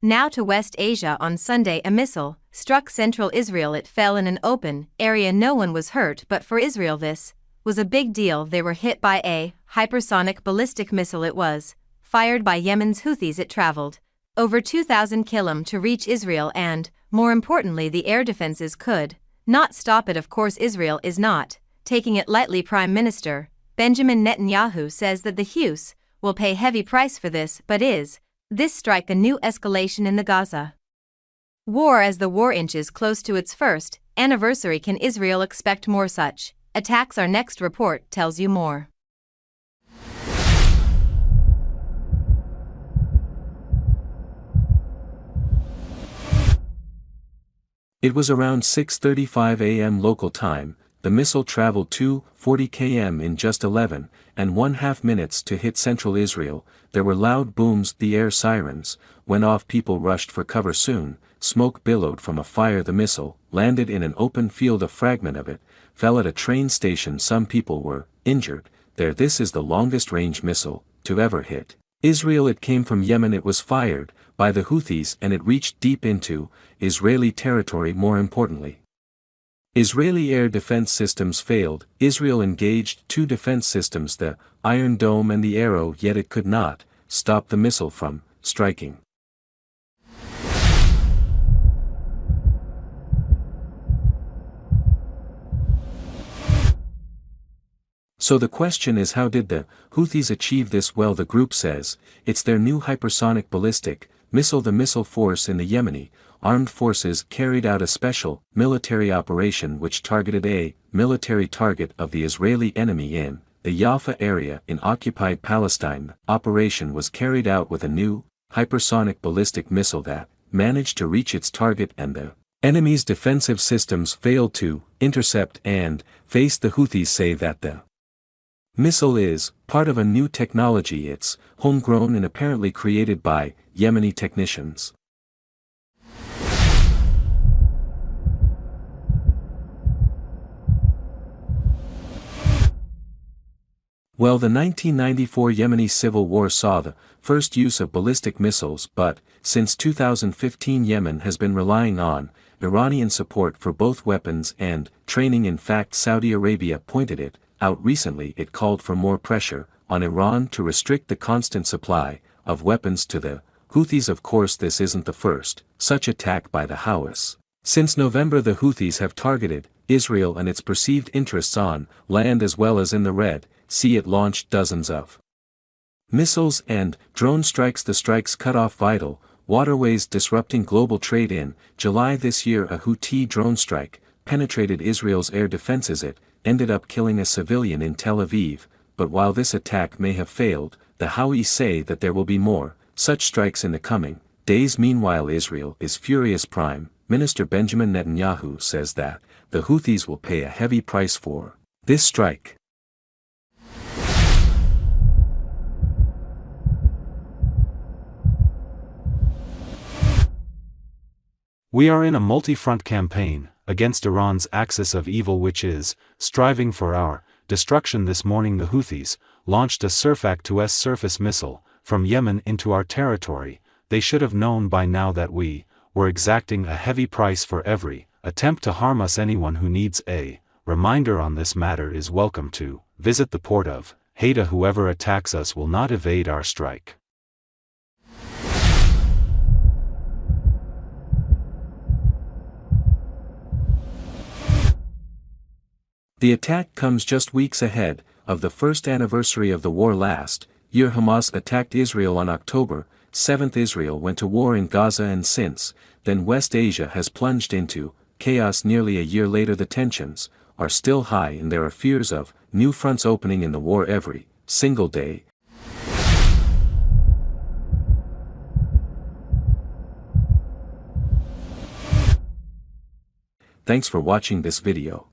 Now to West Asia. On Sunday, a missile struck central Israel. It fell in an open area. No one was hurt, but for Israel this was a big deal. They were hit by a hypersonic ballistic missile. It was fired by Yemen's Houthis. It traveled over 2,000 km to reach Israel, and, more importantly, the air defenses could not stop it. Of course, Israel is not taking it lightly. Prime Minister Benjamin Netanyahu says that the Houthis will pay heavy price for this. But is this strike a new escalation in the Gaza war? As the war inches close to its first anniversary, can Israel expect more such attacks? Our next report tells you more. It was around 6:35 a.m. local time. The missile traveled 240 km in just 11.5 minutes to hit central Israel. There were loud booms. The air sirens went off. People rushed for cover. Soon, smoke billowed from a fire. The missile landed in an open field. A fragment of it fell at a train station. Some people were injured there. This is the longest-range missile to ever hit Israel. It came from Yemen. It was fired by the Houthis and it reached deep into Israeli territory. More importantly, Israeli air defense systems failed. Israel engaged two defense systems, the Iron Dome and the Arrow, yet it could not stop the missile from striking. So the question is, how did the Houthis achieve this? Well, the group says it's their new hypersonic ballistic missile. The missile force in the Yemeni armed forces carried out a special military operation which targeted a military target of the Israeli enemy in the Jaffa area in occupied Palestine. The operation was carried out with a new hypersonic ballistic missile that managed to reach its target, and the enemy's defensive systems failed to intercept and face. The Houthis say that the missile is part of a new technology. It's homegrown and apparently created by Yemeni technicians. Well, the 1994 Yemeni civil war saw the first use of ballistic missiles, but since 2015 Yemen has been relying on Iranian support for both weapons and training. In fact, Saudi Arabia pointed it out recently. It called for more pressure on Iran to restrict the constant supply of weapons to the Houthis. Of course, this isn't the first such attack by the Houthis. Since November, the Houthis have targeted Israel and its perceived interests on land as well as in the Red Sea. It launched dozens of missiles and drone strikes. The strikes cut off vital waterways, disrupting global trade. In July this year, a Houthi drone strike penetrated Israel's air defenses. It ended up killing a civilian in Tel Aviv. But while this attack may have failed, the Houthis say that there will be more such strikes in the coming days. Meanwhile, Israel is furious. Prime Minister Benjamin Netanyahu says that the Houthis will pay a heavy price for this strike. We are in a multi-front campaign against Iran's axis of evil, which is striving for our destruction. This morning the Houthis launched a Surfac-2S surface missile from Yemen into our territory. They should have known by now that we were exacting a heavy price for every attempt to harm us. Anyone who needs a reminder on this matter is welcome to visit the port of Haida. Whoever attacks us will not evade our strike. The attack comes just weeks ahead of the first anniversary of the war. Last year Hamas attacked Israel on October 7. Israel went to war in Gaza, and since then West Asia has plunged into chaos. Nearly a year later, the tensions are still high and there are fears of new fronts opening in the war every single day. Thanks for watching this video.